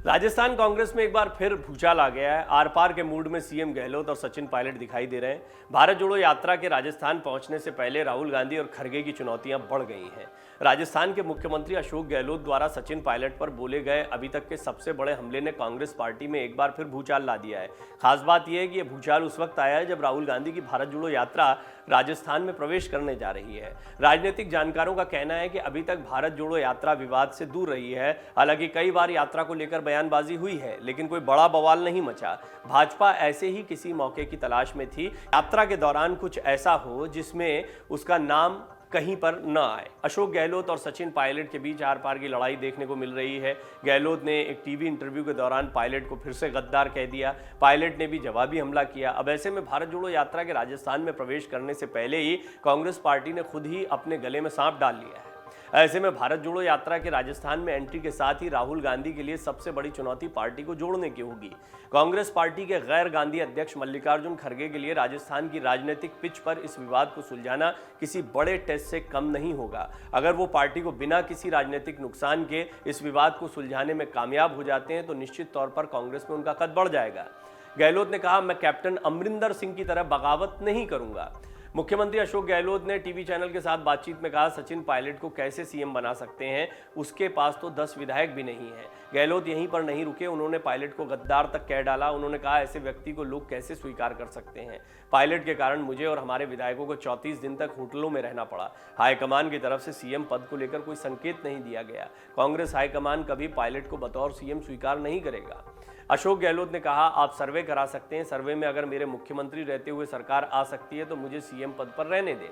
राजस्थान कांग्रेस में एक बार फिर भूचाल आ गया है। आर पार के मूड में सीएम गहलोत और सचिन पायलट दिखाई दे रहे हैं। भारत जोड़ो यात्रा के राजस्थान पहुंचने से पहले राहुल गांधी और खड़गे की चुनौतियां बढ़ गई हैं। राजस्थान के मुख्यमंत्री अशोक गहलोत द्वारा सचिन पायलट पर बोले गए अभी तक के सबसे बड़े हमले ने कांग्रेस पार्टी में एक बार फिर भूचाल ला दिया है। खास बात यह है कि यह भूचाल उस वक्त आया है जब राहुल गांधी की भारत जोड़ो यात्रा राजस्थान में प्रवेश करने जा रही है। राजनीतिक जानकारों का कहना है कि अभी तक भारत जोड़ो यात्रा विवाद से दूर रही है। हालांकि कई बार यात्रा को लेकर बयानबाजी हुई है, लेकिन कोई बड़ा बवाल नहीं मचा। भाजपा ऐसे ही किसी मौके की तलाश में थी, यात्रा के दौरान कुछ ऐसा हो जिसमें उसका नाम कहीं पर न आए। अशोक गहलोत और सचिन पायलट के बीच आर पार की लड़ाई देखने को मिल रही है। गहलोत ने एक टीवी इंटरव्यू के दौरान पायलट को फिर से गद्दार कह दिया। पायलट ने भी जवाबी हमला किया। अब ऐसे में भारत जोड़ो यात्रा के राजस्थान में प्रवेश करने से पहले ही कांग्रेस पार्टी ने खुद ही अपने गले में सांप डाल लिया है। ऐसे में भारत जोड़ो यात्रा के राजस्थान में एंट्री के साथ ही राहुल गांधी के लिए सबसे बड़ी चुनौती पार्टी को जोड़ने की होगी। कांग्रेस पार्टी के गैर गांधी अध्यक्ष मल्लिकार्जुन खड़गे के लिए राजस्थान की राजनीतिक पिच पर इस विवाद को सुलझाना किसी बड़े टेस्ट से कम नहीं होगा। अगर वो पार्टी को बिना किसी राजनीतिक नुकसान के इस विवाद को सुलझाने में कामयाब हो जाते हैं तो निश्चित तौर पर कांग्रेस में उनका कद बढ़ जाएगा। गहलोत ने कहा, मैं कैप्टन अमरिंदर सिंह की तरह बगावत नहीं करूंगा। मुख्यमंत्री अशोक गहलोत ने टीवी चैनल के साथ बातचीत में कहा, सचिन पायलट को कैसे सीएम बना सकते हैं, उसके पास तो 10 विधायक भी नहीं है। गहलोत यहीं पर नहीं रुके, उन्होंने पायलट को गद्दार तक कह डाला। उन्होंने कहा, ऐसे व्यक्ति को लोग कैसे स्वीकार कर सकते हैं। पायलट के कारण मुझे और हमारे विधायकों को 34 दिन तक होटलों में रहना पड़ा। हाईकमान की तरफ से सीएम पद को लेकर कोई संकेत नहीं दिया गया। कांग्रेस हाईकमान कभी पायलट को बतौर सीएम स्वीकार नहीं करेगा। अशोक गहलोत ने कहा, आप सर्वे करा सकते हैं, सर्वे में अगर मेरे मुख्यमंत्री रहते हुए सरकार आ सकती है तो मुझे सीएम पद पर रहने दें।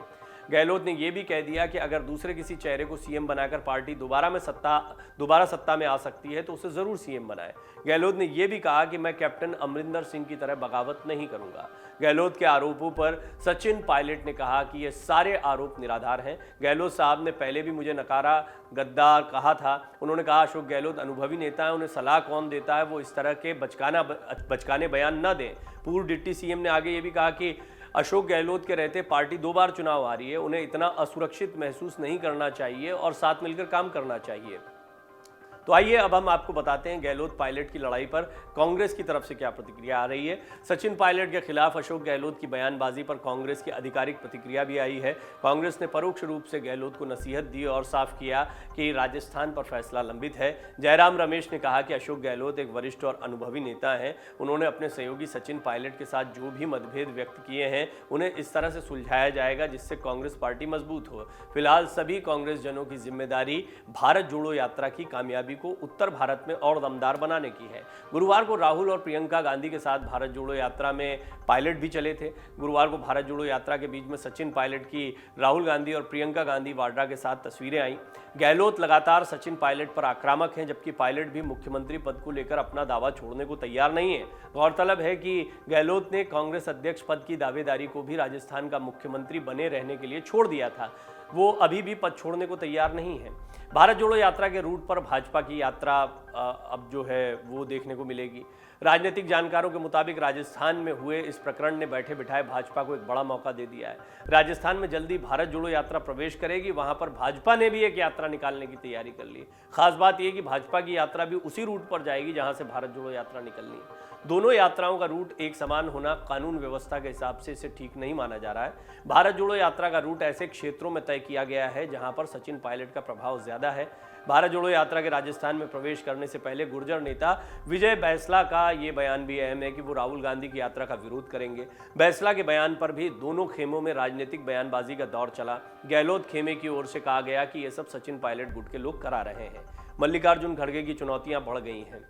गहलोत ने यह भी कह दिया कि अगर दूसरे किसी चेहरे को सीएम बनाकर पार्टी दोबारा सत्ता में आ सकती है तो उसे जरूर सीएम बनाए। गहलोत ने यह भी कहा कि मैं कैप्टन अमरिंदर सिंह की तरह बगावत नहीं करूंगा। गहलोत के आरोपों पर सचिन पायलट ने कहा कि ये सारे आरोप निराधार हैं। गहलोत साहब ने पहले भी मुझे नकारा, गद्दार कहा था। उन्होंने कहा, अशोक गहलोत अनुभवी नेता है, उन्हें सलाह कौन देता है, वो इस तरह के बचकाने बयान न दें। पूर्व डिप्टी सीएम ने आगे ये भी कहा कि अशोक गहलोत के रहते पार्टी 2 बार चुनाव आ रही है, उन्हें इतना असुरक्षित महसूस नहीं करना चाहिए और साथ मिलकर काम करना चाहिए। तो आइए अब हम आपको बताते हैं गहलोत पायलट की लड़ाई पर कांग्रेस की तरफ से क्या प्रतिक्रिया आ रही है। सचिन पायलट के खिलाफ अशोक गहलोत की बयानबाजी पर कांग्रेस की आधिकारिक प्रतिक्रिया भी आई है। कांग्रेस ने परोक्ष रूप से गहलोत को नसीहत दी और साफ किया कि राजस्थान पर फैसला लंबित है। जयराम रमेश ने कहा कि अशोक गहलोत एक वरिष्ठ और अनुभवी नेता हैं। उन्होंने अपने सहयोगी सचिन पायलट के साथ जो भी मतभेद व्यक्त किए हैं उन्हें इस तरह से सुलझाया जाएगा जिससे कांग्रेस पार्टी मजबूत हो। फिलहाल सभी कांग्रेस जनों की जिम्मेदारी भारत जोड़ो यात्रा की कामयाबी को उत्तर भारत में और दमदार बनाने की है। गुरुवार को राहुल और प्रियंका गांधी के साथ भारत जोड़ो यात्रा में पायलट भी चले थे। गुरुवार को भारत जोड़ो यात्रा के बीच में सचिन पायलट की राहुल गांधी और प्रियंका गांधी वाड्रा के साथ तस्वीरें आई। गहलोत लगातार सचिन पायलट पर आक्रामक हैं, जबकि पायलट भी मुख्यमंत्री पद को लेकर अपना दावा छोड़ने को तैयार नहीं है। गौरतलब है कि गहलोत ने कांग्रेस अध्यक्ष पद की दावेदारी को भी राजस्थान का मुख्यमंत्री बने रहने के लिए छोड़ दिया था। वो अभी भी पद छोड़ने को तैयार नहीं है। भारत जोड़ो यात्रा के रूट पर भाजपा की यात्रा अब जो है वो देखने को मिलेगी। राजनीतिक जानकारों के मुताबिक राजस्थान में हुए इस प्रकरण ने बैठे बिठाए भाजपा को एक बड़ा मौका दे दिया है। राजस्थान में जल्दी भारत जोड़ो यात्रा प्रवेश करेगी। वहां पर भाजपा ने भी एक यात्रा निकालने की तैयारी कर ली। खास बात यह कि भाजपा की यात्रा भी उसी रूट पर जाएगी जहां से भारत जोड़ो यात्रा निकलनी है। दोनों यात्राओं का रूट एक समान होना कानून व्यवस्था के हिसाब से इसे ठीक नहीं माना जा रहा है। भारत जोड़ो यात्रा का रूट ऐसे क्षेत्रों में तय किया गया है जहां पर सचिन पायलट का प्रभाव ज्यादा है। भारत जोड़ो यात्रा के राजस्थान में प्रवेश करने से पहले गुर्जर नेता विजय बैंसला का ये बयान भी अहम है कि वो राहुल गांधी की यात्रा का विरोध करेंगे। बैंसला के बयान पर भी दोनों खेमों में राजनीतिक बयानबाजी का दौर चला। गहलोत खेमे की ओर से कहा गया कि ये सब सचिन पायलट गुट के लोग करा रहे हैं। मल्लिकार्जुन खड़गे की चुनौतियां बढ़ गई हैं।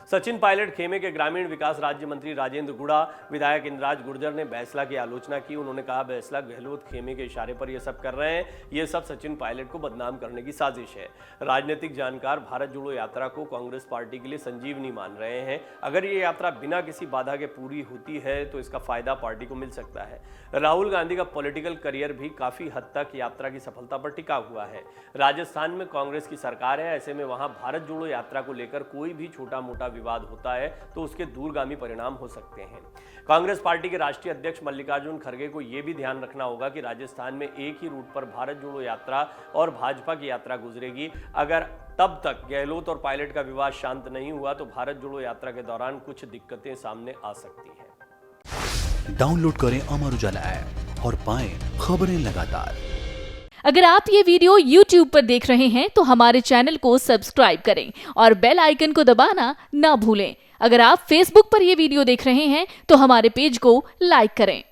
सचिन पायलट खेमे के ग्रामीण विकास राज्य मंत्री राजेंद्र गुड़ा, विधायक इंद्राज गुर्जर ने बैंसला की आलोचना की। उन्होंने कहा, बैंसला गहलोत खेमे के इशारे पर यह सब कर रहे हैं, ये सब सचिन पायलट को बदनाम करने की साजिश है। राजनीतिक जानकार भारत जोड़ो यात्रा को कांग्रेस पार्टी के लिए संजीवनी मान रहे हैं। अगर ये यात्रा बिना किसी बाधा के पूरी होती है तो इसका फायदा पार्टी को मिल सकता है। राहुल गांधी का पॉलिटिकल करियर भी काफी हद तक यात्रा की सफलता पर टिका हुआ है। राजस्थान में कांग्रेस की सरकार है, ऐसे में वहां भारत जोड़ो यात्रा को लेकर कोई भी छोटा मोटा विवाद होता है तो उसके दूरगामी परिणाम हो सकते हैं। कांग्रेस पार्टी के राष्ट्रीय अध्यक्ष मल्लिकार्जुन खड़गे को यह भी ध्यान रखना होगा कि राजस्थान में एक ही रूट पर भारत जोड़ो यात्रा और भाजपा की यात्रा गुजरेगी। अगर तब तक गहलोत और पायलट का विवाद शांत नहीं हुआ तो भारत जोड़ो यात्रा के दौरान कुछ दिक्कतें सामने आ सकती हैं। डाउनलोड करें अमर उजाला ऐप और पाएं खबरें लगातार। अगर आप ये वीडियो YouTube पर देख रहे हैं तो हमारे चैनल को सब्सक्राइब करें और बेल आइकन को दबाना ना भूलें। अगर आप Facebook पर ये वीडियो देख रहे हैं तो हमारे पेज को लाइक करें।